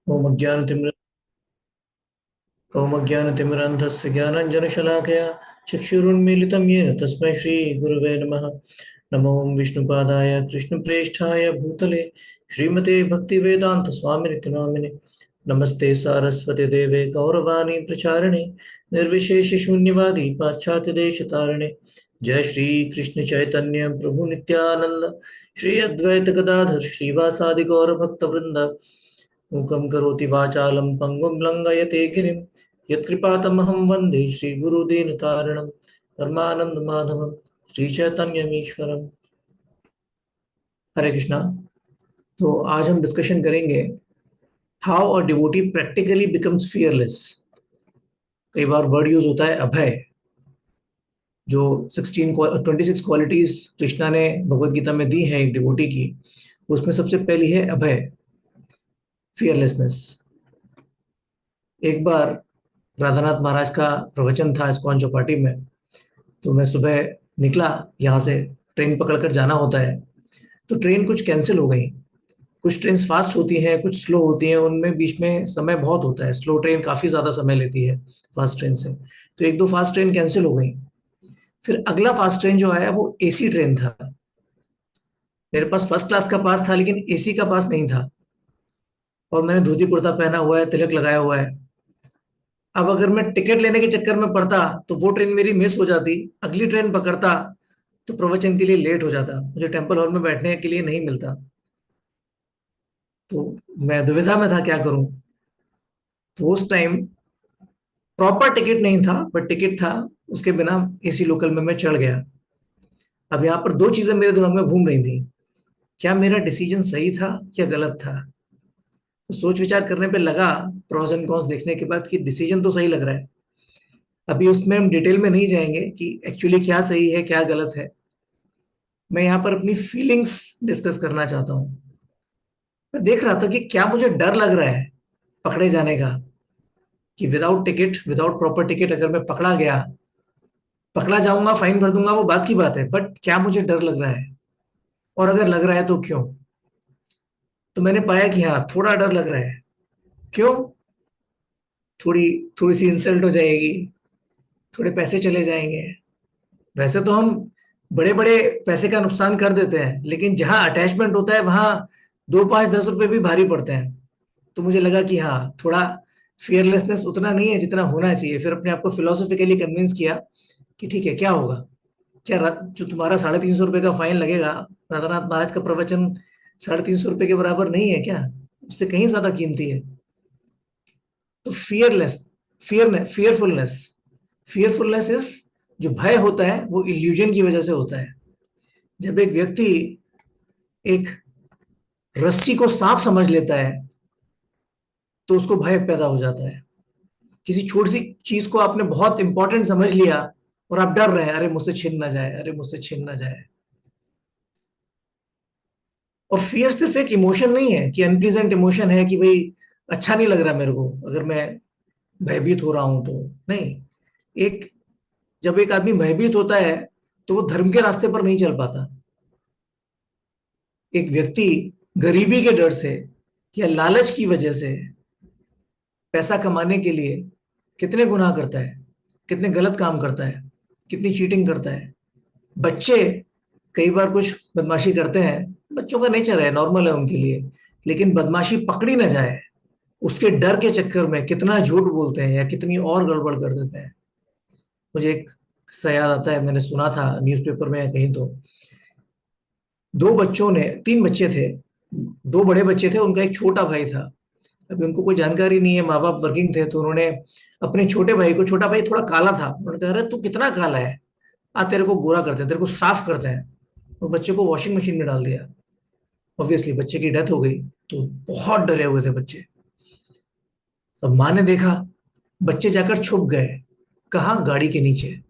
ओमज्ञानतिमिरन्धस्य ज्ञानाञ्जनशलाकया चक्षुरुन्मीलितं येन तस्मै श्रीगुरवे नमः। नमो विष्णुपादाय कृष्णप्रेष्ठाय भूतले श्रीमते भक्तिवेदान्तस्वामिनिति नामिने। नमस्ते सारस्वती देवे गौरवाणी प्रचारिणे निर्विशेषशून्यवादी पाश्चात्यदेशतारिणे। जय श्री कृष्ण चैतन्य प्रभु नित्यानंद श्री अद्वैत गदाधर श्रीवासादि गौर भक्त वृंद। मूकं करोति वाचालं पङ्गुं लङ्घयते गिरिं यत्कृपातमहं वन्दे श्रीगुरुदीनतारिणं परमानन्दमाधवं श्रीचैतन्यमीश्वरम्। हरे कृष्णा। तो आज हम डिस्कशन करेंगे how a devotee practically becomes fearless. कई बार वर्ड यूज होता है अभय, जो 26 क्वालिटीज कृष्णा ने भगवत गीता में दी हैं एक डिवोटी की। उसमें सबसे पहली है अभय, फियरलेसनेस। एक बार राधानाथ महाराज का प्रवचन था इस्कॉन चौपाटी में, तो मैं सुबह निकला, यहाँ से ट्रेन पकड़कर जाना होता है। तो ट्रेन कुछ कैंसिल हो गई। कुछ ट्रेन फास्ट होती हैं, कुछ स्लो होती हैं, उनमें बीच में समय बहुत होता है। स्लो ट्रेन काफ़ी ज़्यादा समय लेती है फास्ट ट्रेन से। तो एक दो फास्ट ट्रेन कैंसिल हो गई। फिर अगला फास्ट ट्रेन जो आया वो एसी ट्रेन था। मेरे पास फर्स्ट क्लास का पास था, लेकिन एसी का पास नहीं था। और मैंने धोती कुर्ता पहना हुआ है, तिलक लगाया हुआ है। अब अगर मैं टिकट लेने के चक्कर में पड़ता तो वो ट्रेन मेरी मिस हो जाती, अगली ट्रेन पकड़ता तो प्रवचन के लिए लेट हो जाता, मुझे टेम्पल हॉल में बैठने के लिए नहीं मिलता। तो मैं दुविधा में था क्या करूं। तो उस टाइम प्रॉपर टिकट नहीं था, बट टिकट था, उसके बिना एसी लोकल में मैं चढ़ गया। अब यहाँ पर दो चीजें मेरे दिमाग में घूम रही थी, क्या मेरा डिसीजन सही था या गलत था। तो सोच विचार करने पे लगा, प्रोस एंड कॉन्स देखने के बाद, कि डिसीजन तो सही लग रहा है। अभी उसमें हम डिटेल में नहीं जाएंगे कि एक्चुअली क्या सही है क्या गलत है। मैं यहाँ पर अपनी फीलिंग्स डिस्कस करना चाहता हूँ। मैं देख रहा था कि क्या मुझे डर लग रहा है पकड़े जाने का, कि without ticket, without proper ticket अगर मैं पकड़ा गया, पकड़ा जाऊंगा, फाइन भर दूंगा, वो बात की बात है, बट क्या मुझे डर लग रहा है, और अगर लग रहा है तो क्यों। तो मैंने पाया कि हाँ, थोड़ा डर लग रहा है। क्यों? थोड़ी थोड़ी सी इंसल्ट हो जाएगी, थोड़े पैसे चले जाएंगे। वैसे तो हम बड़े बड़े पैसे का नुकसान कर देते हैं, लेकिन जहां अटैचमेंट होता है वहां 2 5 10 रुपए भी भारी पड़ते हैं। तो मुझे लगा कि हाँ, थोड़ा फियरलेसनेस उतना नहीं है जितना होना चाहिए। फिर अपने आप को फिलोसॉफिकली कन्विंस किया कि ठीक है, क्या होगा, क्या जो तुम्हारा 350 रुपए का फाइन लगेगा, राधानाथ महाराज का प्रवचन 350 रुपए के बराबर नहीं है क्या, उससे कहीं ज्यादा कीमती है। तो फियरफुलनेस, फियरफुलनेस इज, जो भय होता है वो इल्यूजन की वजह से होता है। जब एक व्यक्ति एक रस्सी को सांप समझ लेता है तो उसको भय पैदा हो जाता है। किसी छोटी सी चीज को आपने बहुत इंपॉर्टेंट समझ लिया और आप डर रहे हैं, अरे मुझसे छिन ना जाए, अरे मुझसे छिन ना जाए। और फियर सिर्फ एक इमोशन नहीं है कि अनप्लीजेंट इमोशन है कि भाई अच्छा नहीं लग रहा मेरे को अगर मैं भयभीत हो रहा हूं तो। नहीं, एक, जब एक आदमी भयभीत होता है तो वो धर्म के रास्ते पर नहीं चल पाता। एक व्यक्ति गरीबी के डर से या लालच की वजह से पैसा कमाने के लिए कितने गुनाह करता है, कितने गलत काम करता है, कितनी चीटिंग करता है। बच्चे कई बार कुछ बदमाशी करते हैं, बच्चों का नेचर है, नॉर्मल है उनके लिए, लेकिन बदमाशी पकड़ी ना जाए उसके डर के चक्कर में कितना झूठ बोलते हैं या कितनी और गड़बड़ कर देते हैं। मुझे एक किस्सा याद आता है, मैंने सुना था न्यूज़पेपर में या कहीं। तो दो बच्चों ने, तीन बच्चे थे, दो बड़े बच्चे थे, उनका एक छोटा भाई था। अभी उनको कोई जानकारी नहीं है, माँ बाप वर्किंग थे, तो उन्होंने अपने छोटे भाई को, छोटा भाई थोड़ा काला था, उन्होंने कहा, अरे तू कितना काला है, आ तेरे को गोरा करते हैं, तेरे को साफ करते हैं। वो बच्चे को वॉशिंग मशीन में डाल दिया। ऑब्वियसली बच्चे की डेथ हो गई। तो बहुत डरे हुए थे बच्चे। अब माँ ने देखा, बच्चे जाकर छुप गए। कहाँ? गाड़ी के नीचे।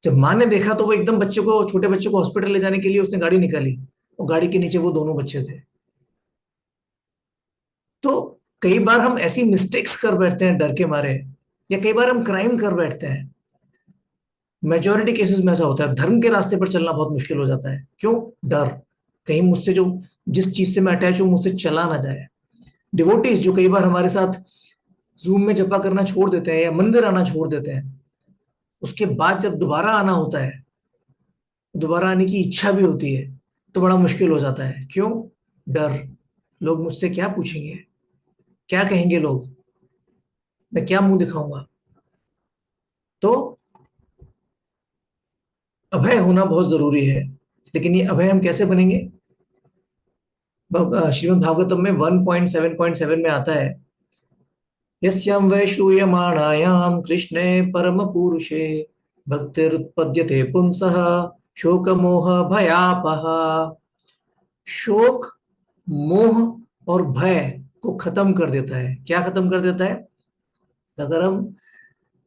जब माँ ने देखा तो वो एकदम बच्चे को, छोटे बच्चे को हॉस्पिटल ले जाने के लिए उसने गाड़ी निकाली, और गाड़ी के नीचे वो दोनों बच्चे थे। तो कई बार हम ऐसी मिस्टेक्स कर बैठते हैं डर के मारे, या कई बार हम क्राइम कर बैठते हैं। मेजोरिटी केसेस में ऐसा होता है, धर्म के रास्ते पर चलना बहुत मुश्किल हो जाता है। क्यों? डर, कहीं मुझसे जो, जिस चीज से मैं अटैच हूं मुझसे चला ना जाए। डिवोटीज जो कई बार हमारे साथ जूम में जपा करना छोड़ देते हैं या मंदिर आना छोड़ देते हैं, उसके बाद जब दोबारा आना होता है, दोबारा आने की इच्छा भी होती है, तो बड़ा मुश्किल हो जाता है। क्यों? डर। लोग मुझसे क्या पूछेंगे, क्या कहेंगे लोग, मैं क्या मुंह दिखाऊंगा। तो अभय होना बहुत जरूरी है। लेकिन ये अभय हम कैसे बनेंगे? श्रीमद् भागवतम में 1.7.7 में आता है, यस्यां वै श्रूयमाणायां कृष्णे परम पुरुषे भक्तिरुत्पद्यते पुंसः शोकमोह भयापः। शोक, मोह और भय को खत्म कर देता है। क्या खत्म कर देता है? अगर हम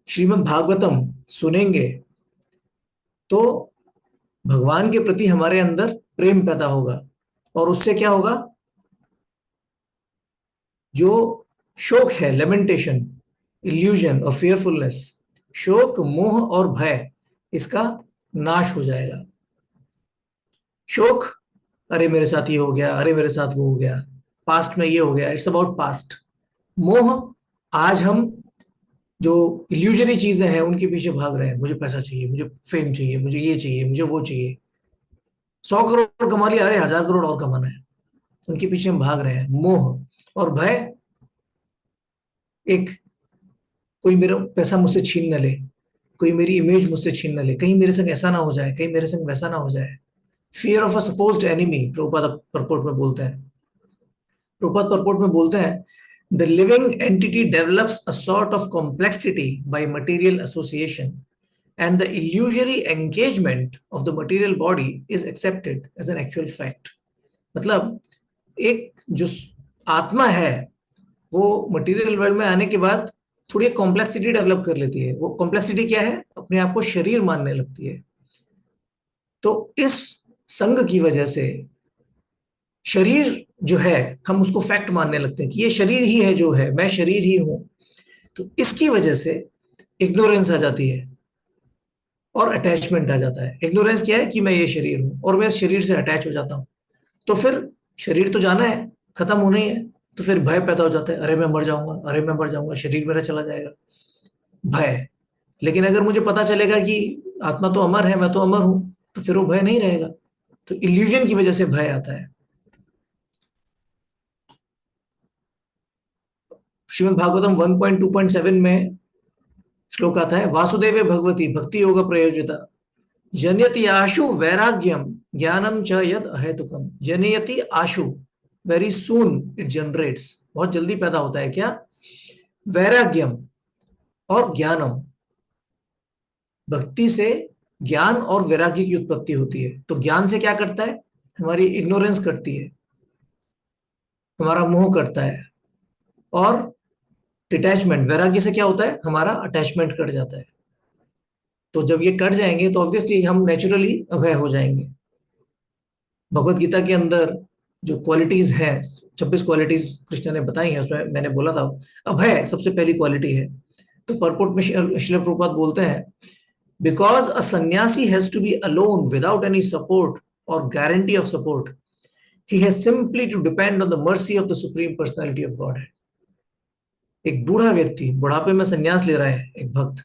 श्रीमद् भागवतम सुनेंगे तो भगवान के प्रति हमारे अंदर प्रेम पैदा होगा, और उससे क्या होगा? जो शोक है, लेमेंटेशन, इल्यूजन और फियरफुलनेस, शोक, मोह और भय, इसका नाश हो जाएगा। शोक, अरे मेरे साथ ये हो गया, अरे मेरे साथ वो हो गया, पास्ट में ये हो गया, इट्स अबाउट पास्ट। मोह, आज हम जो इल्यूजरी चीजें हैं उनके पीछे भाग रहे हैं, मुझे पैसा चाहिए, मुझे फेम चाहिए, मुझे ये चाहिए, मुझे वो चाहिए। 100 करोड़ कमा लिया, अरे 1000 करोड़ और कमाना है, उनके पीछे हम भाग रहे हैं, मोह। और भय, एक, कोई मेरा पैसा मुझसे छीन न ले, कोई मेरी इमेज मुझसे छीन न ले, कहीं मेरे संग ऐसा ना हो जाए, कहीं मेरे संग वैसा ना हो जाए। Fear of a supposed enemy, Prabhupada purport में बोलते हैं। प्रभुपाद परपोर्ट में बोलते हैं, the living entity develops a sort of complexity by material association and the illusory engagement of the material body is accepted as an actual fact। मतलब एक जो आत्मा है वो मटेरियल वर्ल्ड में आने के बाद थोड़ी कॉम्प्लेक्सिटी डेवलप कर लेती है। वो कॉम्प्लेक्सिटी क्या है? अपने आप को शरीर मानने लगती है। तो इस संग की वजह से शरीर जो है, हम उसको फैक्ट मानने लगते हैं कि ये शरीर ही है जो है, मैं शरीर ही हूं। तो इसकी वजह से इग्नोरेंस आ जाती है और अटैचमेंट आ जाता है। इग्नोरेंस क्या है? कि मैं ये शरीर हूं और मैं इस शरीर से अटैच हो जाता हूं। तो फिर शरीर तो जाना है, खत्म होना ही है। तो फिर भय पैदा हो जाता है, अरे मैं मर जाऊंगा, अरे मैं मर जाऊंगा, शरीर मेरा चला जाएगा, भय। लेकिन अगर मुझे पता चलेगा कि आत्मा तो अमर है, मैं तो अमर हूं, तो फिर वो भय नहीं रहेगा। तो इल्यूजन की वजह से भय आता है। श्रीमद् भागवतम 1.2.7 में श्लोक आता है, वासुदेवे भगवती भक्ति योग प्रयोजिता जनयति आशु वैराग्यम ज्ञानम च यद अहेतुकम। जनयति आशु, वेरी सून इट जनरेट्स, बहुत जल्दी पैदा होता है। क्या? वैराग्यम और ज्ञानम। भक्ति से ज्ञान और वैराग्य की उत्पत्ति होती है। तो ज्ञान से क्या करता है? हमारी इग्नोरेंस करती है, हमारा मोह करता है। और डिटैचमेंट, वैराग्य से क्या होता है? हमारा अटैचमेंट कट जाता है। तो जब ये कट जाएंगे तो ऑब्वियसली हम नेचुरली अभय हो जाएंगे। भगवत गीता के अंदर जो क्वालिटीज हैं, 26 क्वालिटीज कृष्ण ने बताई हैं, उसमें मैंने बोला था अभय सबसे पहली क्वालिटी है। तो परपोर्ट में श्रील प्रभुपाद बोलते हैं, because a sannyasi has to be alone without any support और guarantee of support, he has simply to depend on the mercy of the supreme personality of God. एक बूढ़ा व्यक्ति बुढ़ापे में संन्यास ले रहा है, एक भक्त,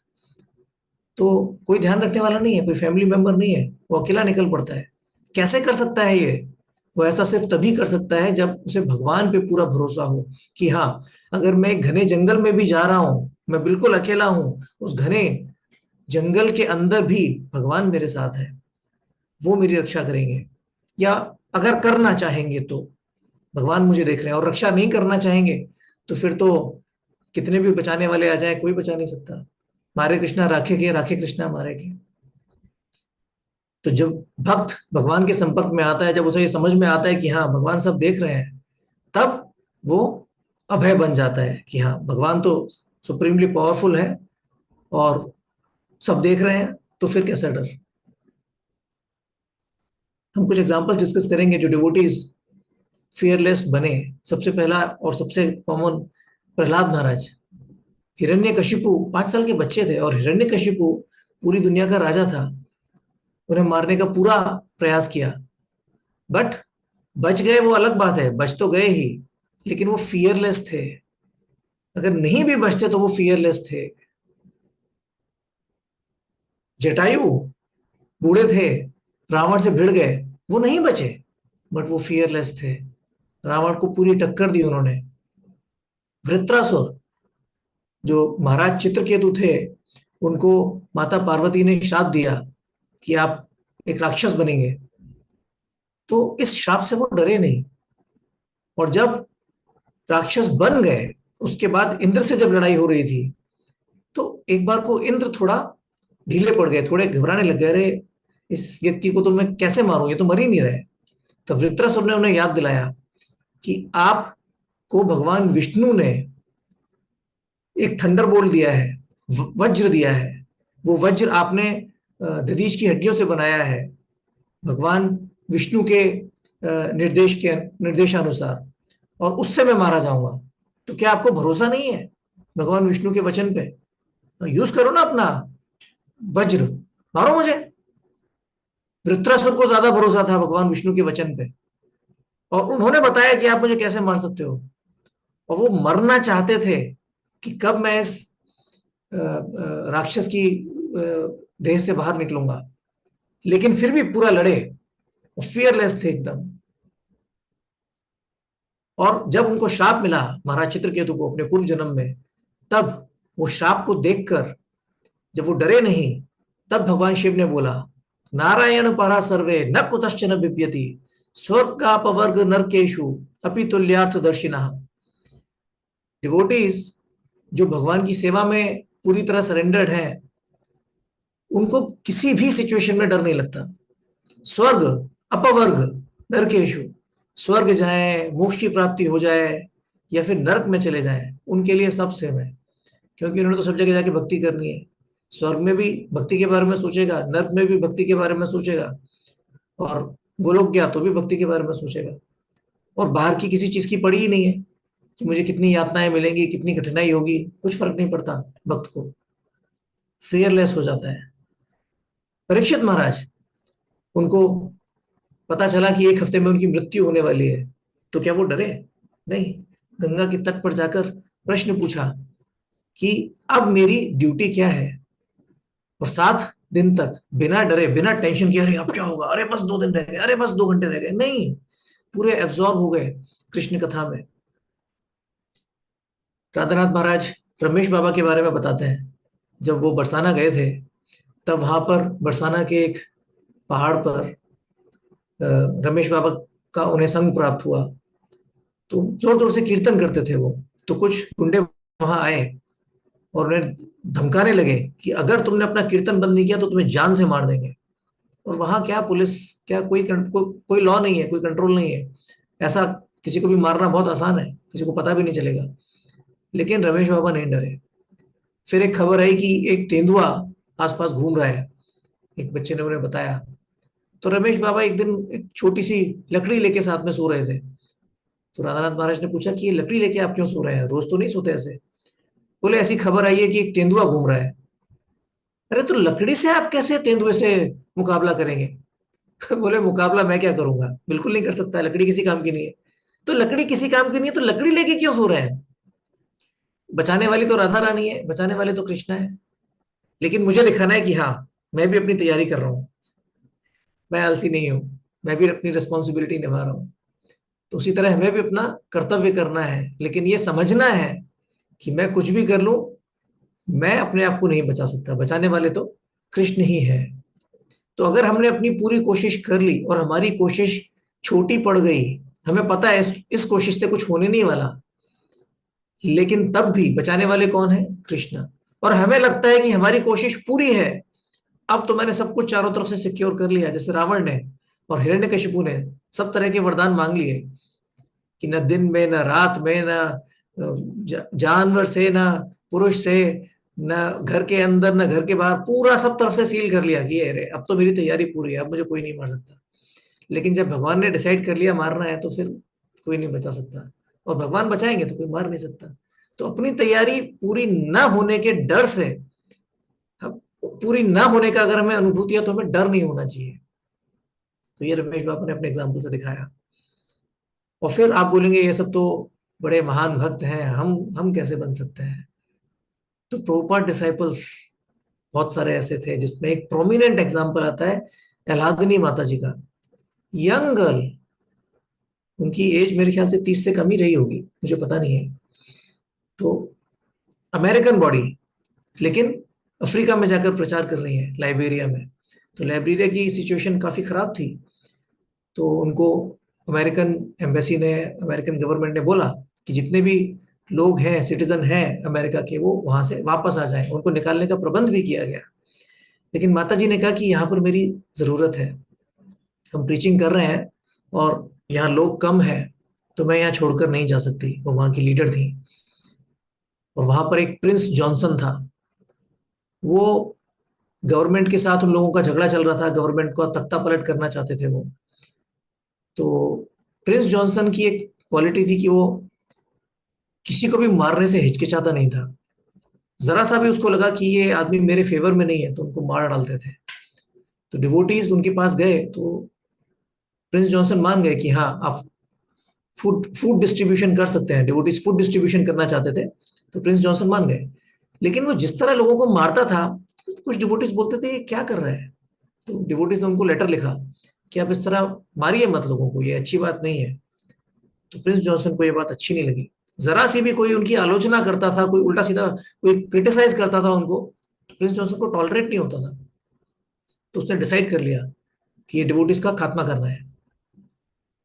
तो कोई ध्यान रखने वाला नहीं है, कोई फैमिली मेंबर नहीं है, वो अकेला निकल पड़ता है। कैसे कर सकता है ये? वो ऐसा सिर्फ तभी कर सकता है जब उसे भगवान पे पूरा भरोसा हो कि हाँ, अगर मैं एक घने जंगल में भी जा रहा हूं, मैं बिल्कुल अकेला हूं, उस घने जंगल के अंदर भी भगवान मेरे साथ है, वो मेरी रक्षा करेंगे। या अगर करना चाहेंगे तो भगवान मुझे देख रहे हैं, और रक्षा नहीं करना चाहेंगे तो फिर तो कितने भी बचाने वाले आ जाए, कोई बचा नहीं सकता। मारे कृष्णा राखे के, राखे कृष्णा मारे के। तो जब भक्त भगवान के संपर्क में आता है, जब उसे ये समझ में आता है कि हाँ भगवान सब देख रहे हैं, तब वो अभय बन जाता है कि हाँ भगवान तो सुप्रीमली पावरफुल है और सब देख रहे हैं, तो फिर कैसा डर। हम कुछ एग्जांपल्स डिस्कस करेंगे जो डिवोटीज फियरलेस बने। सबसे पहला और सबसे कॉमन, प्रहलाद महाराज। हिरण्यकशिपु 5 साल के बच्चे थे, और हिरण्यकशिपु पूरी दुनिया का राजा था, उन्हें मारने का पूरा प्रयास किया, बट बच गए वो अलग बात है, बच तो गए ही, लेकिन वो फियरलेस थे। अगर नहीं भी बचते तो वो फियरलेस थे। जटायु बूढ़े थे, रावण से भिड़ गए, वो नहीं बचे, बट वो फियरलेस थे। रावण को पूरी टक्कर दी उन्होंने। वृत्रासुर, जो महाराज चित्रकेतु थे, उनको माता पार्वती ने श्राप दिया कि आप एक राक्षस बनेंगे। तो इस श्राप से वो डरे नहीं, और जब राक्षस बन गए, उसके बाद इंद्र से जब लड़ाई हो रही थी, तो एक बार को इंद्र थोड़ा ढीले पड़ गए, थोड़े घबराने लग गए, अरे इस व्यक्ति को तो मैं कैसे मारूं, ये तो मर ही नहीं रहे। तो वृत्रासुर ने उन्हें याद दिलाया कि आपको भगवान विष्णु ने एक थंडर बोल्ट दिया है, वज्र दिया है। वो वज्र आपने दधीच की हड्डियों से बनाया है, भगवान विष्णु के निर्देशानुसार, और उससे मैं मारा जाऊंगा। तो क्या आपको भरोसा नहीं है भगवान विष्णु के वचन पे? यूज करो ना अपना वज्र, मारो मुझे। वृत्रासुर को ज्यादा भरोसा था भगवान विष्णु के वचन पे, और उन्होंने बताया कि आप मुझे कैसे मार सकते हो। और वो मरना चाहते थे कि कब मैं इस राक्षस की देह से बाहर निकलूंगा, लेकिन फिर भी पूरा लड़े, फियरलेस थे एकदम। और जब उनको श्राप मिला महाराज चित्रकेतु को अपने पूर्व जन्म में, तब वो श्राप को देखकर जब वो डरे नहीं, तब भगवान शिव ने बोला, नारायण परा सर्वे न कुतश्चन बिप्यति स्वर्गापवर्ग नरकेशु अपि तुल्यार्थ दर्शिना। डिवोटीज जो भगवान की सेवा में पूरी तरह सरेंडर्ड हैं, उनको किसी भी सिचुएशन में डर नहीं लगता। स्वर्ग, अपवर्ग, नरकेशु, स्वर्ग जाए, मोक्ष की प्राप्ति हो जाए, या फिर नरक में चले जाएं, उनके लिए सब सेम है, क्योंकि उन्होंने तो सब जगह जाके भक्ति करनी है। स्वर्ग में भी भक्ति के बारे में सोचेगा, नरक में भी भक्ति के बारे में सोचेगा, और गोलोक गया तो भी भक्ति के बारे में सोचेगा। और बाहर की किसी चीज की पड़ी ही नहीं है कि मुझे कितनी यातनाएं मिलेंगी, कितनी कठिनाई होगी, कुछ फर्क नहीं पड़ता भक्त को। फेयरलेस हो जाता है। परीक्षित महाराज, उनको पता चला कि एक हफ्ते में उनकी मृत्यु होने वाली है, तो क्या वो डरे? नहीं। गंगा के तट पर जाकर प्रश्न पूछा कि अब मेरी ड्यूटी क्या है, और 7 दिन तक बिना डरे, बिना टेंशन किए, अरे अब क्या होगा, अरे बस 2 दिन रह गए, अरे बस 2 घंटे रह गए, नहीं, पूरे एब्जॉर्ब हो गए कृष्ण कथा में। राधानाथ महाराज रमेश बाबा के बारे में बताते हैं, जब वो बरसाना गए थे, तब वहां पर बरसाना के एक पहाड़ पर रमेश बाबा का उन्हें संग प्राप्त हुआ। तो जोर जोर से कीर्तन करते थे वो। तो कुछ गुंडे वहां आए और उन्हें धमकाने लगे कि अगर तुमने अपना कीर्तन बंद नहीं किया तो तुम्हें जान से मार देंगे। और वहां क्या पुलिस, क्या कोई लॉ नहीं है, कोई कंट्रोल नहीं है। ऐसा किसी को भी मारना बहुत आसान है, किसी को पता भी नहीं चलेगा। लेकिन रमेश बाबा नहीं डरे। फिर एक खबर आई कि एक तेंदुआ आसपास घूम रहा है, एक बच्चे ने उन्हें बताया। तो रमेश बाबा एक दिन एक छोटी सी लकड़ी लेके साथ में सो रहे थे। तो राधानाथ महाराज ने पूछा कि ये लकड़ी लेके आप क्यों सो रहे हैं, रोज तो नहीं सोते ऐसे। बोले ऐसी खबर आई है कि एक तेंदुआ घूम रहा है। अरे तो लकड़ी से आप कैसे तेंदुए से मुकाबला करेंगे? बोले मुकाबला मैं क्या करूंगा, बिल्कुल नहीं कर सकता, लकड़ी किसी काम की नहीं है। तो लकड़ी किसी काम की नहीं है तो लकड़ी लेके क्यों सो रहे हैं? बचाने वाली तो राधा रानी है, बचाने वाले तो कृष्णा है। लेकिन मुझे दिखाना है कि हाँ, मैं भी अपनी तैयारी कर रहा हूँ, मैं आलसी नहीं हूँ, मैं भी अपनी रिस्पॉन्सिबिलिटी निभा रहा हूँ। तो उसी तरह हमें भी अपना कर्तव्य करना है, लेकिन ये समझना है कि मैं कुछ भी कर लूं, मैं अपने आप को नहीं बचा सकता, बचाने वाले तो कृष्ण ही है। तो अगर हमने अपनी पूरी कोशिश कर ली और हमारी कोशिश छोटी पड़ गई, हमें पता है इस कोशिश से कुछ होने नहीं वाला, लेकिन तब भी बचाने वाले कौन है? कृष्ण। और हमें लगता है कि हमारी कोशिश पूरी है, अब तो मैंने सब कुछ चारों तरफ से सिक्योर कर लिया, जैसे रावण ने और हिरण्यकशिपु ने सब तरह के वरदान मांग लिए कि न दिन में, न रात में, न जानवर से, न पुरुष से, न घर के अंदर, न घर के बाहर, पूरा सब तरफ से सील कर लिया कि अरे अब तो मेरी तैयारी पूरी है, अब मुझे कोई नहीं मार सकता। लेकिन जब भगवान ने डिसाइड कर लिया मारना है, तो फिर कोई नहीं बचा सकता, और भगवान बचाएंगे तो कोई मार नहीं सकता। तो अपनी तैयारी पूरी न होने के डर से, पूरी ना होने का अगर हमें अनुभूति है, तो हमें डर नहीं होना चाहिए। तो ये रमेश बाबा ने अपने एग्जाम्पल से दिखाया। और फिर आप बोलेंगे ये सब तो बड़े महान भक्त हैं, हम कैसे बन सकते हैं? तो प्रभुपाद डिसाइपल्स बहुत सारे ऐसे थे, जिसमें एक प्रोमिनेंट एग्जाम्पल आता है एलादनी माता जी का। यंग गर्ल, उनकी एज मेरे ख्याल से 30 से कम ही रही होगी, मुझे पता नहीं है। तो अमेरिकन बॉडी, लेकिन अफ्रीका में जाकर प्रचार कर रही है, लाइबेरिया में। तो लाइबेरिया की सिचुएशन काफी खराब थी। तो उनको अमेरिकन एम्बेसी ने, अमेरिकन गवर्नमेंट ने बोला कि जितने भी लोग हैं, सिटीजन हैं अमेरिका के, वो वहां से वापस आ जाएं। उनको निकालने का प्रबंध भी किया गया। लेकिन माता जी ने कहा कि यहाँ पर मेरी जरूरत है, हम प्रीचिंग कर रहे हैं और यहाँ लोग कम हैं, तो मैं यहाँ छोड़कर नहीं जा सकती। वो वहां की लीडर थी। और वहां पर एक प्रिंस जॉनसन था। वो गवर्नमेंट के साथ, उन लोगों का झगड़ा चल रहा था, गवर्नमेंट को तख्ता पलट करना चाहते थे वो। तो प्रिंस जॉनसन की एक क्वालिटी थी कि वो किसी को भी मारने से हिचकिचाता नहीं था। जरा सा भी उसको लगा कि ये आदमी मेरे फेवर में नहीं है, तो उनको मार डालते थे। तो डिवोटीज उनके पास गए तो प्रिंस जॉनसन मान गए कि हाँ, आप फूड फूड डिस्ट्रीब्यूशन कर सकते हैं। डिवोटीज फूड डिस्ट्रीब्यूशन करना चाहते थे, तो प्रिंस जॉनसन मान गए। लेकिन वो जिस तरह लोगों को मारता था, कुछ डिवोटीज बोलते थे ये क्या कर रहा है। तो डिवोटीज ने उनको लेटर लिखा कि आप इस तरह मारिए मत लोगों को, ये अच्छी बात नहीं है। तो प्रिंस जॉनसन को ये बात अच्छी नहीं लगी। जरा सी भी कोई उनकी आलोचना करता था, कोई उल्टा सीधा कोई क्रिटिसाइज करता था उनको, तो प्रिंस जॉनसन को टॉलरेट नहीं होता था। तो उसने डिसाइड कर लिया कि ये डिवोटीज का खात्मा करना है।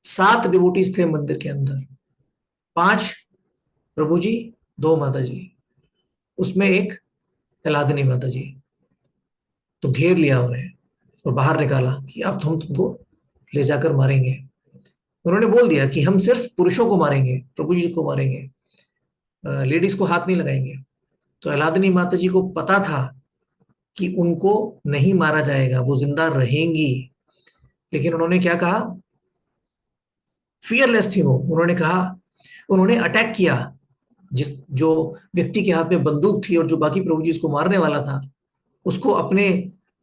7 डिवोटीज थे मंदिर के अंदर, 5 प्रभु जी, 2 माता जी, उसमें एक एलादनी माता जी। तो घेर लिया उन्हें और बाहर निकाला कि अब हम तुमको ले जाकर मारेंगे। उन्होंने बोल दिया कि हम सिर्फ पुरुषों को मारेंगे, प्रभु जी को मारेंगे, लेडीज को हाथ नहीं लगाएंगे। तो एलादनी माता जी को पता था कि उनको नहीं मारा जाएगा, वो जिंदा रहेंगी। लेकिन उन्होंने क्या कहा, फियरलेस थी वो। उन्होंने कहा, उन्होंने अटैक किया। जिस जो व्यक्ति के हाथ में बंदूक थी और जो बाकी प्रभु जी उसको मारने वाला था, उसको अपने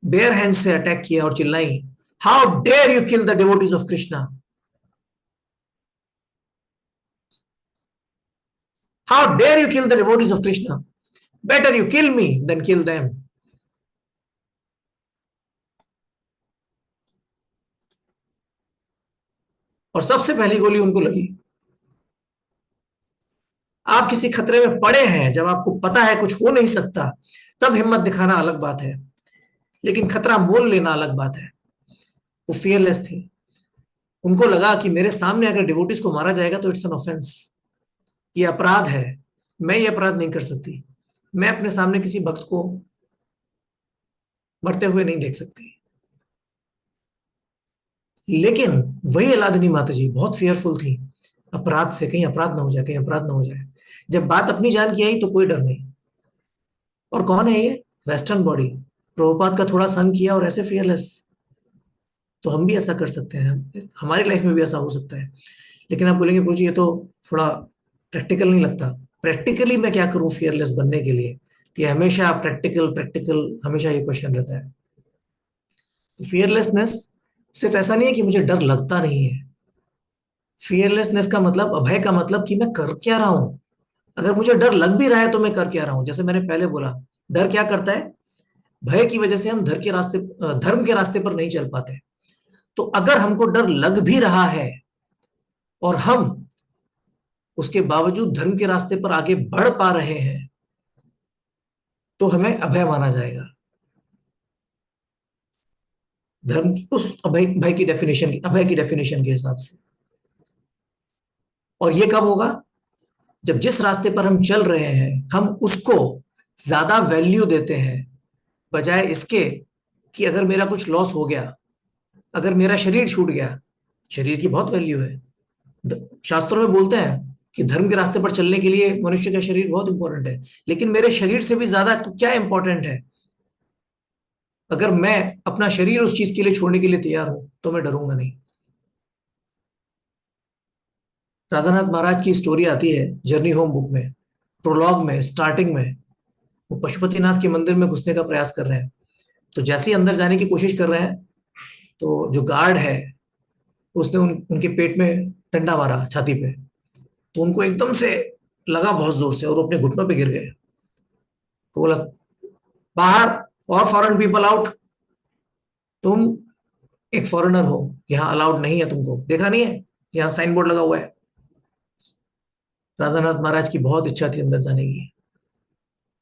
बेयर हैंड से अटैक किया और चिल्लाई, how dare you kill the devotees of Krishna, how dare you kill the devotees of Krishna, better you kill me than kill them. और सबसे पहली गोली उनको लगी। आप किसी खतरे में पड़े हैं, जब आपको पता है कुछ हो नहीं सकता, तब हिम्मत दिखाना अलग बात है, लेकिन खतरा मोल लेना अलग बात है। वो फियरलेस थी। उनको लगा कि मेरे सामने अगर डिवोटीज को मारा जाएगा तो इट्स एन ऑफेंस, ये अपराध है, मैं ये अपराध नहीं कर सकती। मैं अपने सामने किसी भक्त को मरते हुए नहीं देख सकती। लेकिन वही अलादनी माता जी बहुत फियरफुल थी अपराध से, कहीं अपराध ना हो जाए, कहीं अपराध ना हो जाए। जब बात अपनी जान की आई तो कोई डर नहीं। और कौन है ये? वेस्टर्न बॉडी, प्रभुपाद का थोड़ा संग किया और ऐसे फियरलेस। तो हम भी ऐसा कर सकते हैं, हमारी लाइफ में भी ऐसा हो सकता है। लेकिन आप बोलेंगे प्रभु जी ये तो थोड़ा प्रैक्टिकल नहीं लगता। प्रैक्टिकली मैं क्या करूं फियरलेस बनने के लिए? ये हमेशा प्रैक्टिकल प्रैक्टिकल, हमेशा ये क्वेश्चन रहता है। फियरलेसनेस सिर्फ ऐसा नहीं है कि मुझे डर लगता नहीं है। फियरलेसनेस का मतलब, अभय का मतलब कि मैं कर क्या रहा हूं। अगर मुझे डर लग भी रहा है तो मैं कर क्या रहा हूं। जैसे मैंने पहले बोला, डर क्या करता है? भय की वजह से हम धर्म के रास्ते पर नहीं चल पाते। तो अगर हमको डर लग भी रहा है और हम उसके बावजूद धर्म के रास्ते पर आगे बढ़ पा रहे हैं, तो हमें अभय माना जाएगा। धर्म की उस अभय भय की डेफिनेशन, अभय की डेफिनेशन के हिसाब से। और ये कब होगा? जब जिस रास्ते पर हम चल रहे हैं, हम उसको ज्यादा वैल्यू देते हैं, बजाय इसके कि अगर मेरा कुछ लॉस हो गया, अगर मेरा शरीर छूट गया। शरीर की बहुत वैल्यू है। शास्त्रों में बोलते हैं कि धर्म के रास्ते पर चलने के लिए मनुष्य का शरीर बहुत इंपॉर्टेंट है। लेकिन मेरे शरीर से भी ज्यादा क्या इंपॉर्टेंट है? अगर मैं अपना शरीर उस चीज के लिए छोड़ने के लिए तैयार हूं, तो मैं डरूंगा नहीं। राधानाथ महाराज की स्टोरी आती है जर्नी होम बुक में, प्रोलॉग में, स्टार्टिंग में। वो पशुपतिनाथ के मंदिर में घुसने का प्रयास कर रहे हैं। तो जैसे ही अंदर जाने की कोशिश कर रहे हैं, तो जो गार्ड है उसने उनके पेट में डंडा मारा, छाती पे। तो उनको एकदम से लगा बहुत जोर से और वो अपने घुटनों पे गिर गए। तो बोला, बाहर, और फॉरेन पीपल आउट। तुम एक फॉरेनर हो, यहाँ अलाउड नहीं है तुमको, देखा नहीं है यहाँ साइन बोर्ड लगा हुआ है। राधानाथ महाराज की बहुत इच्छा थी अंदर जाने की।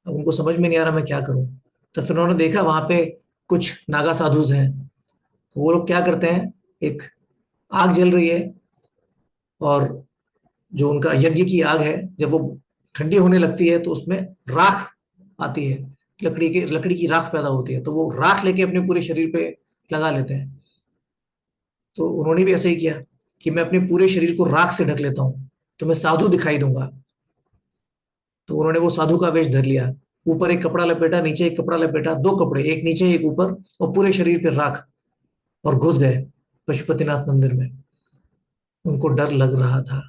अब उनको समझ में नहीं आ रहा मैं क्या करूं। तो फिर उन्होंने देखा वहां पे कुछ नागा साधुज हैं। तो वो लोग क्या करते हैं, एक आग जल रही है और जो उनका यज्ञ की आग है, जब वो ठंडी होने लगती है तो उसमें राख आती है, लकड़ी की राख पैदा होती है, तो वो राख लेके अपने पूरे शरीर पे लगा लेते हैं। तो उन्होंने भी ऐसा ही किया कि मैं अपने पूरे शरीर को राख से ढक लेता हूँ तो मैं साधु दिखाई दूंगा। तो उन्होंने वो साधु का वेश धर लिया, ऊपर एक कपड़ा लपेटा, नीचे एक कपड़ा लपेटा, दो कपड़े, एक नीचे एक ऊपर, और पूरे शरीर पे राख, और घुस गए पशुपतिनाथ मंदिर में। उनको डर लग रहा था।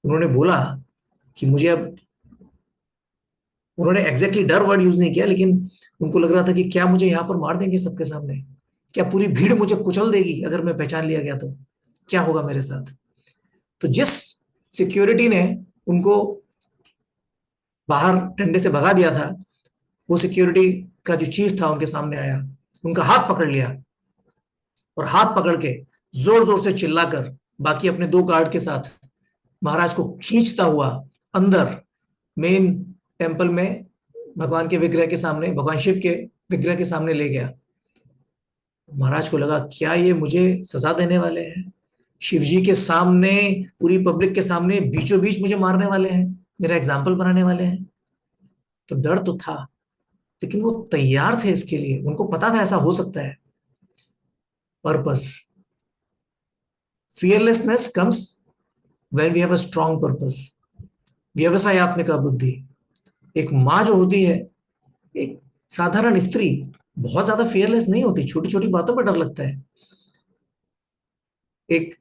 उन्होंने बोला कि मुझे अब, उन्होंने एग्जैक्टली डर वर्ड यूज नहीं किया, लेकिन उनको लग रहा था कि क्या मुझे यहां पर मार देंगे सबके सामने, क्या पूरी भीड़ मुझे कुचल देगी अगर मैं पहचान लिया गया तो क्या होगा मेरे साथ। तो जिस सिक्योरिटी ने उनको बाहर डंडे से भगा दिया था, वो सिक्योरिटी का जो चीफ था उनके सामने आया, उनका हाथ पकड़ लिया, और हाथ पकड़ के जोर जोर से चिल्लाकर बाकी अपने दो गार्ड के साथ महाराज को खींचता हुआ अंदर मेन टेम्पल में भगवान के विग्रह के सामने, भगवान शिव के विग्रह के सामने ले गया। महाराज को लगा क्या ये मुझे सजा देने वाले हैं, शिव जी के सामने, पूरी पब्लिक के सामने बीचों बीच मुझे मारने वाले हैं, मेरा एग्जाम्पल बनाने वाले हैं। तो डर तो था, लेकिन वो तैयार थे इसके लिए, उनको पता था ऐसा हो सकता है। Purpose, fearlessness comes when we have a strong purpose. व्यवसायत्मिका बुद्धि। एक माँ जो होती है, एक साधारण स्त्री बहुत ज्यादा फियरलेस नहीं होती, छोटी छोटी बातों पर डर लगता है। एक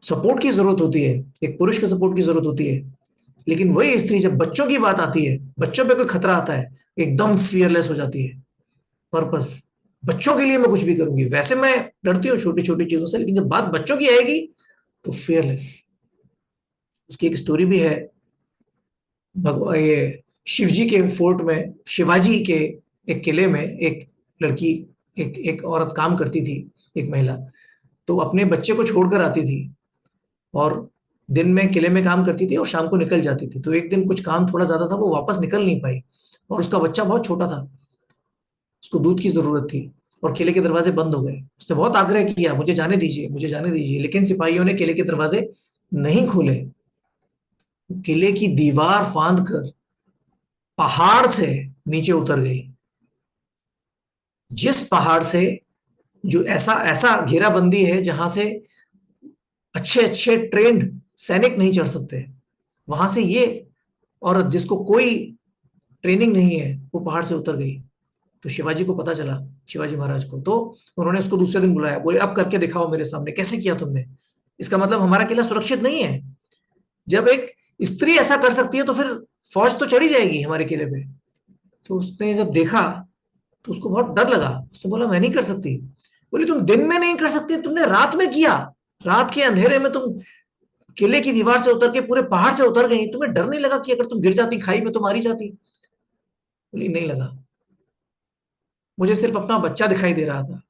सपोर्ट की जरूरत होती है, एक पुरुष के सपोर्ट की जरूरत होती है, लेकिन वही स्त्री जब बच्चों की बात आती है, बच्चों पे कोई खतरा आता है, एकदम फियरलेस हो जाती है। पर्पस, बच्चों के लिए मैं कुछ भी करूंगी। वैसे मैं डरती हूँ छोटी छोटी चीजों से, लेकिन जब बात बच्चों की आएगी तो फियरलेस। उसकी एक स्टोरी भी है, भगवान ये शिवजी के फोर्ट में, शिवाजी के एक किले में एक लड़की, एक एक औरत काम करती थी, एक महिला। तो अपने बच्चे को छोड़कर आती थी और दिन में किले में काम करती थी और शाम को निकल जाती थी। तो एक दिन कुछ काम थोड़ा ज्यादा था, वो वापस निकल नहीं पाई, और उसका बच्चा बहुत छोटा था, उसको दूध की जरूरत थी, और किले के दरवाजे बंद हो गए। उसने बहुत आग्रह किया, मुझे जाने दीजिए, मुझे जाने दीजिए, लेकिन सिपाहियों ने किले के दरवाजे नहीं खोले। किले की दीवार फांद कर पहाड़ से नीचे उतर गई, जिस पहाड़ से, जो ऐसा ऐसा घेराबंदी है जहां से अच्छे अच्छे ट्रेंड सैनिक नहीं चढ़ सकते, वहां से ये औरत जिसको कोई ट्रेनिंग नहीं है वो पहाड़ से उतर गई। तो शिवाजी को पता चला, शिवाजी महाराज को, तो उन्होंने उसको दूसरे दिन बुलाया, बोले अब करके दिखाओ मेरे सामने कैसे किया तुमने, इसका मतलब हमारा किला सुरक्षित नहीं है। जब एक स्त्री ऐसा कर सकती है तो फिर फौज तो चढ़ी जाएगी हमारे किले पे। तो उसने जब देखा तो उसको बहुत डर लगा, उसने बोला मैं नहीं कर सकती। बोली तुम दिन में नहीं कर सकती, तुमने रात में किया, रात के अंधेरे में तुम किले की दीवार से उतर के पूरे पहाड़ से उतर गई, तुम्हें डर नहीं लगा कि अगर तुम गिर जाती खाई में तो मारी जाती। बोली नहीं लगा, मुझे सिर्फ अपना बच्चा दिखाई दे रहा था।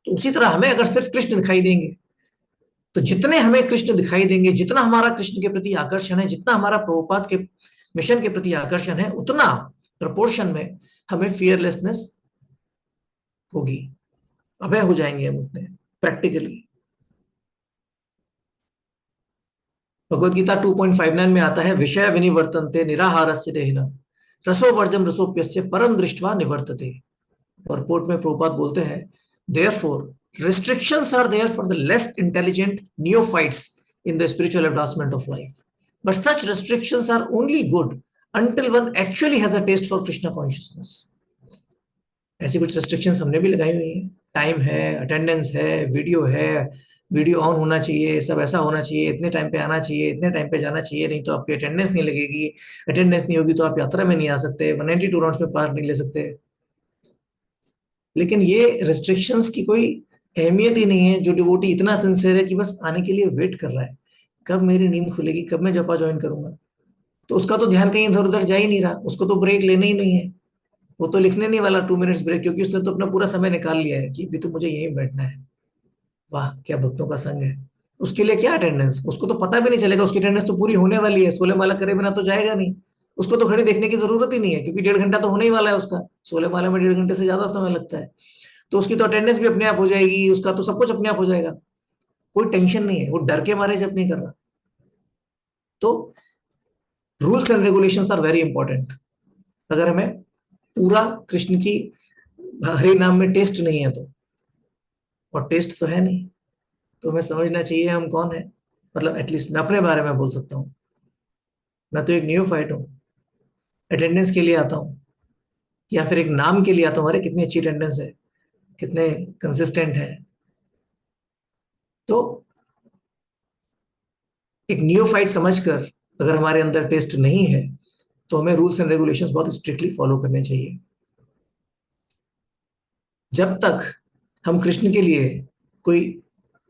तो उसी तरह हमें अगर सिर्फ कृष्ण दिखाई देंगे, तो जितने हमें कृष्ण दिखाई देंगे, जितना हमारा कृष्ण के प्रति आकर्षण है, जितना हमारा प्रभुपाद के मिशन के प्रति आकर्षण है, उतना प्रपोर्शन में हमें फियरलेसनेस होगी, अभय हो जाएंगे हम उतने प्रैक्टिकली। भगवत गीता 2.59 में आता है, विषय विनिवर्तन्ते निराहारस्य देहिनः रसो वर्जम रसोप्यस्य परम दृष्ट्वा निवर्तते। और पोर्ट में प्रभुपाद बोलते हैं, therefore restrictions are there for the less intelligent neophytes in the spiritual advancement of life, but such restrictions are only good until one actually has a taste for Krishna consciousness. ऐसी कुछ restrictions हमने भी लगाई हुई हैं, time है, attendance है, video है, वीडियो ऑन होना चाहिए, सब ऐसा होना चाहिए, इतने टाइम पे आना चाहिए, इतने टाइम पे जाना चाहिए, नहीं तो आपकी अटेंडेंस नहीं लगेगी, अटेंडेंस नहीं होगी तो आप यात्रा में नहीं आ सकते, 192 राउंड्स में पार्ट नहीं ले सकते। लेकिन ये रिस्ट्रिक्शंस की कोई अहमियत ही नहीं है। जो डिवोटी इतना सिंसियर है कि बस आने के लिए वेट कर रहा है, कब मेरी नींद खुलेगी, कब मैं जपा ज्वाइन करूंगा, तो उसका तो ध्यान कहीं इधर उधर जा ही नहीं रहा, उसको तो ब्रेक लेना ही नहीं है। वो तो लिखने नहीं वाला 2 मिनट्स ब्रेक, क्योंकि उसने तो अपना पूरा समय निकाल लिया है कि अभी तो मुझे यहीं बैठना है। वाह, क्या भक्तों का संग है। उसके लिए क्या अटेंडेंस, उसको तो पता भी नहीं चलेगा, उसकी अटेंडेंस तो पूरी होने वाली है, 16 माला करे बिना तो जाएगा नहीं। उसको तो खड़ी देखने की जरूरत ही नहीं है, क्योंकि 1.5 घंटा तो होने ही वाला है उसका। 16 माला में 1.5 घंटे से ज्यादा समय लगता है। तो उसकी तो अटेंडेंस भी अपने आप हो जाएगी, उसका तो सब कुछ अपने आप हो जाएगा। कोई टेंशन नहीं है, वो डर के मारे जब नहीं कर रहा। तो rules and regulations are very important. अगर हमें पूरा कृष्ण की हरि नाम में टेस्ट नहीं है तो, और टेस्ट तो है नहीं, तो हमें समझना चाहिए हम कौन है। मतलब एटलीस्ट मैं अपने बारे में बोल सकता हूँ, मैं तो एक न्यूफाइट हूँ। अटेंडेंस के लिए आता हूँ, या फिर एक नाम के लिए आता हूँ, अरे कितनी अच्छी अटेंडेंस है, कितने कंसिस्टेंट है। तो एक न्यूफाइट समझकर, अगर हमारे अंदर टेस्ट नहीं है, तो हमें रूल्स एंड रेगुलेशंस बहुत स्ट्रिक्टली फॉलो करने चाहिए। जब तक हम कृष्ण के लिए कोई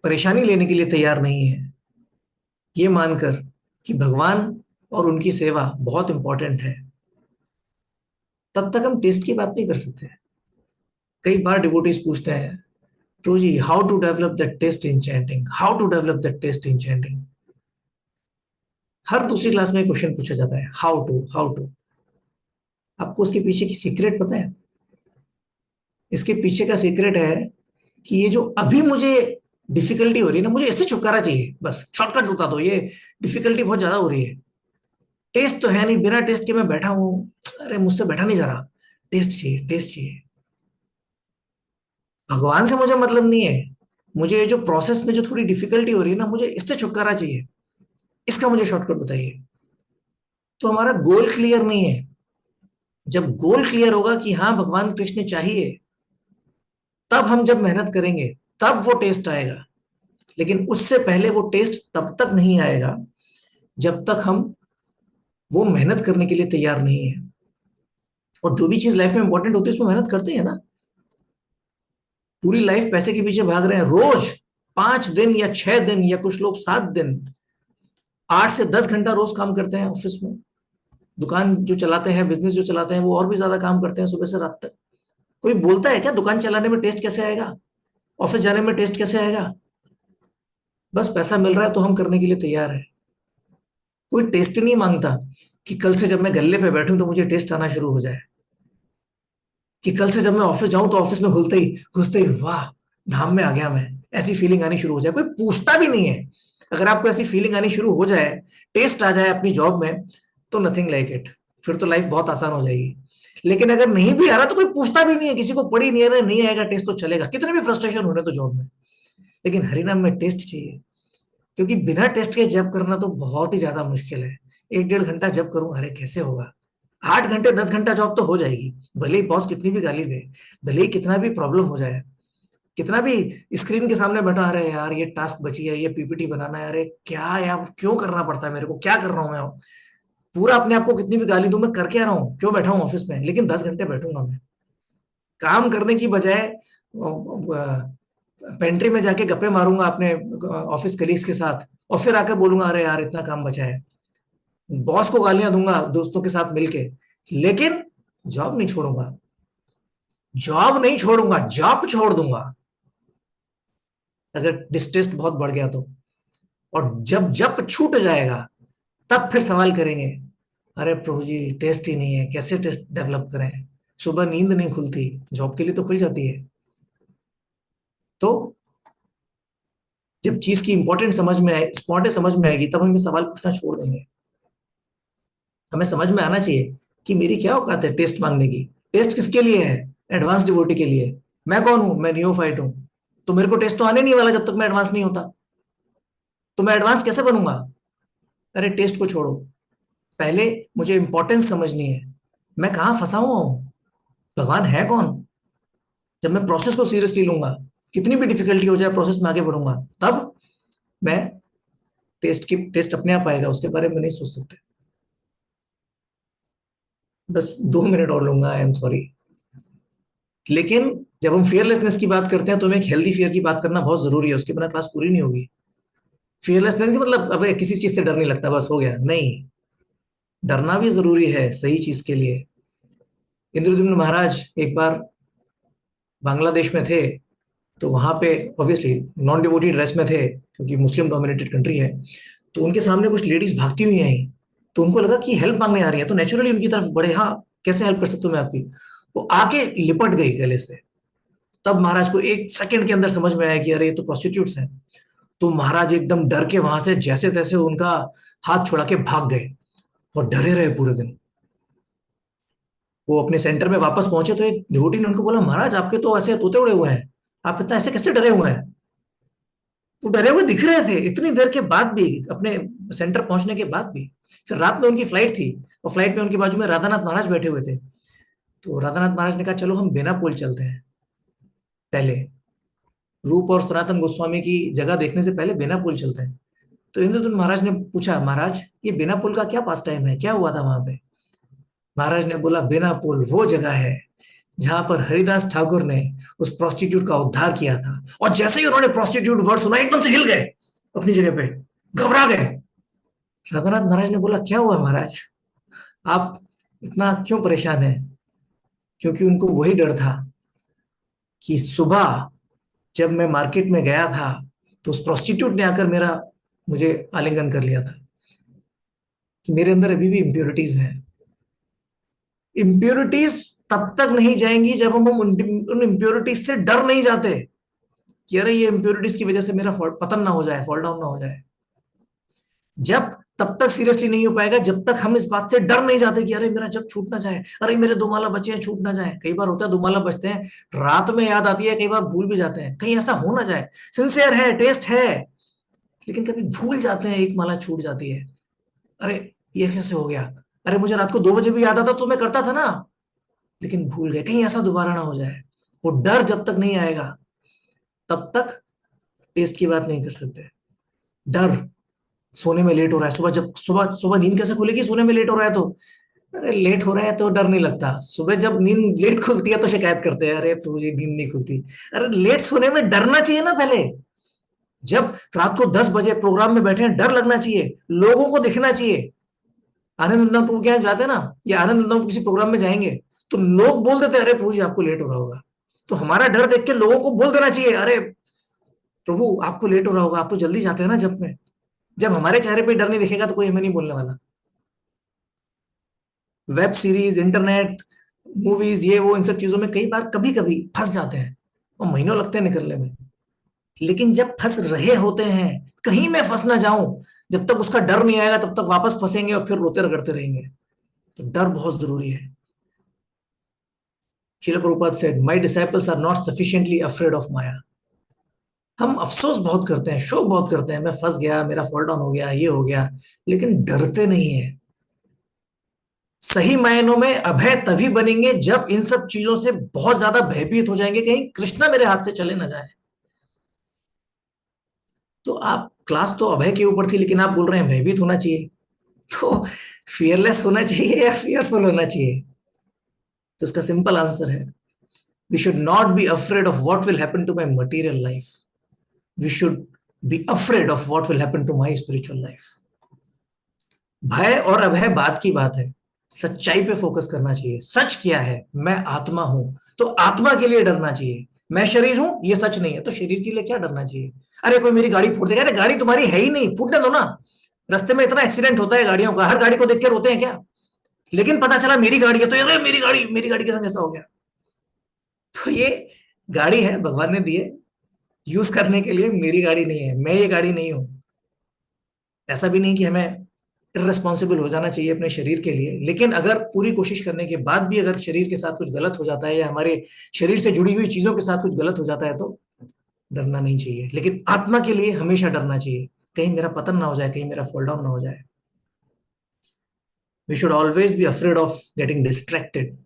परेशानी लेने के लिए तैयार नहीं है, ये मानकर कि भगवान और उनकी सेवा बहुत इंपॉर्टेंट है, तब तक हम टेस्ट की बात नहीं कर सकते। कई बार डिवोटीज पूछते हैं, Prabhu ji, how to develop that taste in chanting, how to develop that taste in chanting. हर दूसरी क्लास में क्वेश्चन पूछा जाता है, हाउ टू। आपको उसके पीछे की सीक्रेट पता है? इसके पीछे का सीक्रेट है कि ये जो अभी मुझे डिफिकल्टी हो रही है ना, मुझे इससे छुटकारा चाहिए, बस शॉर्टकट बता दो, ये डिफिकल्टी बहुत ज्यादा हो रही है। टेस्ट तो है नहीं, बिना टेस्ट के मैं बैठा हूं, अरे मुझसे बैठा नहीं जा रहा, टेस्ट चाहिए, टेस्ट चाहिए। भगवान से मुझे मतलब नहीं है, मुझे ये जो प्रोसेस में जो थोड़ी डिफिकल्टी हो रही है ना, मुझे इससे छुटकारा चाहिए, इसका मुझे शॉर्टकट बताइए। तो हमारा गोल क्लियर नहीं है। जब गोल क्लियर होगा कि हाँ भगवान कृष्ण चाहिए, तब हम जब मेहनत करेंगे, तब वो टेस्ट आएगा। लेकिन उससे पहले वो टेस्ट तब तक नहीं आएगा जब तक हम वो मेहनत करने के लिए तैयार नहीं है। और जो भी चीज लाइफ में इंपॉर्टेंट होती है उसमें मेहनत करते हैं ना। पूरी लाइफ पैसे के पीछे भाग रहे हैं, रोज 5 दिन या 6 दिन या कुछ लोग 7 दिन, 8 से 10 घंटा रोज काम करते हैं ऑफिस में। दुकान जो चलाते हैं, बिजनेस जो चलाते हैं, वो और भी ज्यादा काम करते हैं सुबह से रात तक। कोई बोलता है क्या दुकान चलाने में टेस्ट कैसे आएगा, ऑफिस जाने में टेस्ट कैसे आएगा? बस पैसा मिल रहा है तो हम करने के लिए तैयार है। कोई टेस्ट नहीं मांगता कि कल से जब मैं गल्ले पे बैठूं तो मुझे टेस्ट आना शुरू हो जाए, कि कल से जब मैं ऑफिस जाऊं तो ऑफिस में घुसते ही वाह, धाम में आ गया मैं, ऐसी फीलिंग आनी शुरू हो जाए। कोई पूछता भी नहीं है। अगर आपको ऐसी फीलिंग आनी शुरू हो जाए, टेस्ट आ जाए अपनी जॉब में, तो नथिंग लाइक इट, फिर तो लाइफ बहुत आसान हो जाएगी। लेकिन अगर नहीं भी आ रहा तो कोई पूछता भी नहीं है, किसी को पड़ी नहीं है, नहीं आएगा टेस्ट तो चलेगा, कितने भी फ्रस्ट्रेशन होने तो जॉब में। लेकिन हरिनाम में टेस्ट चाहिए, क्योंकि बिना टेस्ट के जब करना तो बहुत ही ज्यादा मुश्किल है। 1-1.5 घंटा जब करूं, अरे कैसे होगा? 8 घंटे 10 घंटा जॉब तो हो जाएगी, भले ही बॉस कितनी भी गाली दे, भले ही कितना भी प्रॉब्लम हो जाए, कितना भी स्क्रीन के सामने बैठा, अरे यार ये टास्क बची है, ये पीपीटी बनाना है, अरे क्या यार क्यों करना पड़ता है मेरे को, क्या कर रहा हूँ मैं? पूरा अपने आप को कितनी भी गाली दूं, मैं करके आ रहा हूँ, क्यों बैठा हूँ ऑफिस में? लेकिन 10 घंटे बैठूंगा मैं, काम करने की बजाय पेंट्री में जाके गप्पे मारूंगा अपने ऑफिस कलीग्स के साथ, और फिर आकर बोलूंगा अरे यार इतना काम बचा है। बॉस को गालियां दूंगा दोस्तों के साथ मिलके, लेकिन जॉब नहीं छोड़ूंगा। जॉब नहीं छोड़ूंगा, जॉब छोड़ दूंगा अगर डिस्टेस्ट बहुत बढ़ गया तो। और जब जब छूट जाएगा, तब फिर सवाल करेंगे, अरे प्रभु जी टेस्ट ही नहीं है, कैसे टेस्ट डेवलप करें? सुबह नींद नहीं खुलती, जॉब के लिए तो खुल जाती है। तो जब चीज की इंपॉर्टेंट समझ में आए, इंपॉर्टेंट समझ में आएगी, तब हम ये सवाल पूछना छोड़ देंगे। हमें समझ में आना चाहिए कि मेरी क्या औकात है टेस्ट मांगने की। टेस्ट किसके लिए है? एडवांस डिवोटी के लिए। मैं कौन हूं? मैं नियोफाइट हूं। तो मेरे को टेस्ट तो आने नहीं वाला जब तक मैं एडवांस नहीं होता। तो मैं एडवांस कैसे बनूंगा? अरे टेस्ट को छोड़ो, पहले मुझे इंपॉर्टेंस समझनी है। मैं कहाँ फंसा हुआ हूं, भगवान है कौन? जब मैं प्रोसेस को सीरियसली लूंगा, कितनी भी डिफिकल्टी हो जाए प्रोसेस में आगे बढ़ूंगा, तब मैं टेस्ट अपने आप आएगा, उसके बारे में नहीं सोच सकते। बस 2 मिनट और लूंगा, आई एम सॉरी। लेकिन जब हम फियरलेसनेस की बात करते हैं तो हमें एक हेल्दी फियर की बात करना बहुत जरूरी है, उसके बिना क्लास पूरी नहीं होगी। फियरलेसनेस मतलब अब किसी चीज से डर नहीं लगता बस हो गया, नहीं। डरना भी जरूरी है सही चीज के लिए। इंद्रद्युम्न महाराज एक बार बांग्लादेश में थे, तो वहां पे ऑब्वियसली नॉन डिवोटी ड्रेस में थे क्योंकि मुस्लिम डोमिनेटेड कंट्री है। तो उनके सामने कुछ लेडीज भागती हुई आई, तो उनको लगा कि हेल्प मांगने आ रही है, तो नेचुरली उनकी तरफ बढ़े, हाँ कैसे हेल्प कर सकता हूँ मैं आपकी। वो आके लिपट गई गले से। तब महाराज को एक सेकंड के अंदर समझ में आया कि अरे ये तो प्रोस्टिट्यूट्स हैं। तो महाराज एकदम डर के वहां से जैसे तैसे उनका हाथ छुड़ा के भाग गए, और डरे रहे पूरे दिन। वो अपने सेंटर में वापस पहुंचे तो एक डिवोटी ने उनको बोला, महाराज आपके तो ऐसे तोते उड़े हुए हैं, आप इतना ऐसे कैसे डरे हुए हैं। वो डरे हुए दिख रहे थे इतनी देर के बाद भी, अपने सेंटर पहुंचने के बाद भी। फिर रात में उनकी फ्लाइट थी, और फ्लाइट में उनके बाजू में राधानाथ महाराज बैठे हुए थे। तो राधानाथ महाराज ने कहा चलो हम बेनापोल चलते हैं पहले, रूप और सनातन गोस्वामी की जगह देखने से पहले बेनापोल चलते हैं। तो इंद्रदुम्न महाराज ने पूछा, महाराज ये बेनापोल का क्या पास टाइम है, क्या हुआ था वहां पे। महाराज ने बोला, बेनापोल वो जगह है जहां पर हरिदास ठाकुर ने उस प्रोस्टिट्यूट का उद्धार किया था। और जैसे ही उन्होंने प्रोस्टिट्यूट वर्ड सुना एकदम से हिल गए अपनी जगह पे, घबरा गए। रघुनाथ महाराज ने बोला, क्या हुआ महाराज, आप इतना क्यों परेशान हैं। क्योंकि उनको वही डर था कि सुबह जब मैं मार्केट में गया था तो उस प्रोस्टिट्यूट ने आकर मेरा मुझे आलिंगन कर लिया था, कि मेरे अंदर अभी भी इम्प्योरिटीज हैं। इम्प्योरिटीज तब तक नहीं जाएंगी जब हम उन इम्प्योरिटीज से डर नहीं जाते कि अरे ये इम्प्योरिटीज की वजह से मेरा पतन ना हो जाए, फॉल डाउन ना हो जाए। जब तब तक सीरियसली नहीं हो पाएगा जब तक हम इस बात से डर नहीं जाते कि अरे मेरा जब छूट ना जाए, अरे मेरे दो माला बचे हैं छूट ना जाए। कई बार होता है दो माला बचते हैं, रात में याद आती है, कई बार भूल भी जाते हैं, कहीं ऐसा हो ना जाए, सिंसियर है टेस्ट है, लेकिन कभी भूल जाते हैं, एक माला छूट जाती है। अरे ये कैसे हो गया, अरे मुझे रात को 2 बजे भी याद आता तो मैं करता था ना, लेकिन भूल गए, कहीं ऐसा दोबारा ना हो जाए। वो डर जब तक नहीं आएगा तब तक टेस्ट की बात नहीं कर सकते। डर, सोने में लेट हो रहा है, सुबह जब सुबह सुबह नींद कैसे खुलेगी, सोने में लेट हो रहा है तो। अरे लेट हो रहा है तो डर नहीं लगता, सुबह जब नींद लेट खुलती है तो शिकायत करते हैं, अरे प्रभु जी नींद नहीं खुलती। अरे लेट सोने में डरना चाहिए ना पहले। जब रात को 10 बजे प्रोग्राम में बैठे हैं, डर लगना चाहिए, लोगों को दिखना चाहिए। आनंद वृंदावन प्रभु के यहाँ जाते हैं ना, या आनंद वृंदावन किसी प्रोग्राम में जाएंगे, तो लोग बोल देते हैं, अरे प्रभु जी आपको लेट हो रहा होगा। तो हमारा डर देख के लोगों को बोल देना चाहिए, अरे प्रभु आपको लेट हो रहा होगा, आप तो जल्दी जाते हैं ना जब में। जब हमारे चेहरे पे डर नहीं दिखेगा तो कोई हमें नहीं बोलने वाला। वेब सीरीज, इंटरनेट, मूवीज, ये वो, इन सब चीजों में कई बार कभी कभी फंस जाते हैं और महीनों लगते हैं निकलने में। लेकिन जब फंस रहे होते हैं, कहीं मैं फंस ना जाऊं, जब तक उसका डर नहीं आएगा तब तक वापस फंसेंगे और फिर रोते रगड़ते रहेंगे। तो डर बहुत जरूरी है। Srila Prabhupada said, my disciples are not sufficiently afraid of Maya. हम अफसोस बहुत करते हैं, शोक बहुत करते हैं, मैं फंस गया, मेरा फॉल डाउन हो गया, ये हो गया, लेकिन डरते नहीं है। सही मायनों में अभय तभी बनेंगे जब इन सब चीजों से बहुत ज्यादा भयभीत हो जाएंगे, कहीं कृष्णा मेरे हाथ से चले ना जाए। तो आप क्लास तो अभय के ऊपर थी, लेकिन आप बोल रहे हैं भयभीत होना चाहिए, तो फियरलेस होना चाहिए या फियरफुल होना चाहिए। तो उसका सिंपल आंसर है, we should not be afraid of what will happen to my material life, we should be afraid of what will happen to my spiritual life. भय और अभय बात की बात है, सच्चाई पे फोकस करना चाहिए। सच क्या है, मैं आत्मा हूं, तो आत्मा के लिए डरना चाहिए। मैं शरीर हूं ये सच नहीं है, तो शरीर के लिए क्या डरना चाहिए। अरे कोई मेरी गाड़ी फोड़ देगा, अरे गाड़ी तुम्हारी है ही नहीं, फूटने दो ना। रास्ते में इतना एक्सीडेंट होता है गाड़ियों का, हर गाड़ी को देख के रोते हैं क्या। लेकिन पता चला मेरी गाड़ी है तो अरे मेरी गाड़ी के संग ऐसा हो गया। तो ये गाड़ी है, भगवान ने दी है यूज करने के लिए, मेरी गाड़ी नहीं है, मैं ये गाड़ी नहीं हूं। ऐसा भी नहीं कि हमें इररेस्पॉन्सिबल हो जाना चाहिए अपने शरीर के लिए, लेकिन अगर पूरी कोशिश करने के बाद भी अगर शरीर के साथ कुछ गलत हो जाता है या हमारे शरीर से जुड़ी हुई चीजों के साथ कुछ गलत हो जाता है तो डरना नहीं चाहिए। लेकिन आत्मा के लिए हमेशा डरना चाहिए, कहीं मेरा पतन ना हो जाए, कहीं मेरा फॉल डाउन ना हो जाए। We should always be afraid of getting distracted,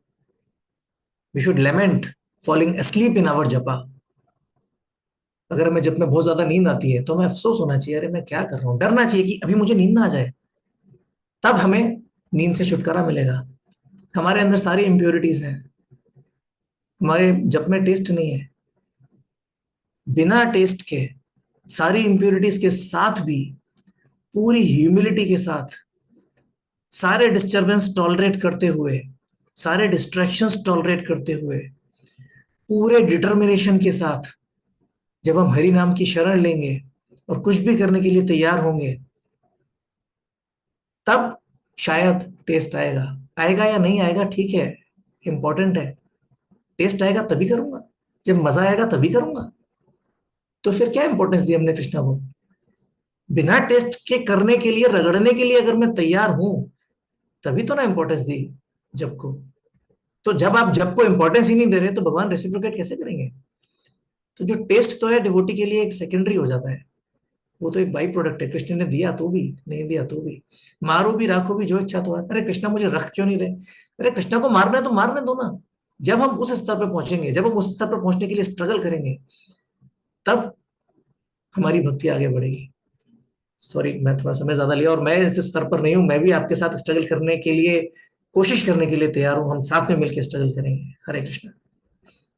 we should lament falling asleep in our japa. अगर हमें जब में बहुत ज्यादा नींद आती है तो हमें अफसोस होना चाहिए, अरे मैं क्या कर रहा हूँ, डरना चाहिए कि अभी मुझे नींद ना आ जाए, तब हमें नींद से छुटकारा मिलेगा। हमारे अंदर सारी इम्प्योरिटीज हैं, हमारे जप में टेस्ट नहीं है। बिना टेस्ट के, सारी इंप्योरिटीज के साथ भी, पूरी ह्यूमिलिटी के साथ, सारे डिस्टरबेंस टॉलरेट करते हुए, सारे डिस्ट्रैक्शंस टॉलरेट करते हुए, पूरे डिटर्मिनेशन के साथ जब हम हरि नाम की शरण लेंगे और कुछ भी करने के लिए तैयार होंगे, तब शायद टेस्ट आएगा। आएगा या नहीं आएगा ठीक है, इंपॉर्टेंट है। टेस्ट आएगा तभी करूंगा, जब मजा आएगा तभी करूंगा। तो फिर क्या इंपॉर्टेंस दी हमने कृष्णा को? बिना टेस्ट के करने के लिए, रगड़ने के लिए अगर मैं तैयार हूं, तभी तो ना इंपॉर्टेंस दी जब को। तो जब आप जब को इंपॉर्टेंस ही नहीं दे रहे तो भगवान रेसिप्रोकेट कैसे करेंगे? तो जो टेस्ट तो है डिवोटी के लिए एक सेकेंडरी हो जाता है, वो तो एक बाई प्रोडक्ट है। कृष्ण ने दिया तो भी, नहीं दिया तो भी, मारो भी राखो भी जो इच्छा तो है। अरे कृष्णा मुझे रख क्यों नहीं रहे? अरे कृष्णा को मारना है तो मारने दो ना। जब हम उस स्तर पर पहुंचेंगे, जब हम उस स्तर पर पहुंचने के लिए स्ट्रगल करेंगे, तब हमारी भक्ति आगे बढ़ेगी। सॉरी, मैं थोड़ा समय ज्यादा लिया, और मैं इस स्तर पर नहीं हूं। मैं भी आपके साथ स्ट्रगल करने के लिए, कोशिश करने के लिए तैयार हूं। हम साथ में मिलकर स्ट्रगल करेंगे। हरे कृष्ण।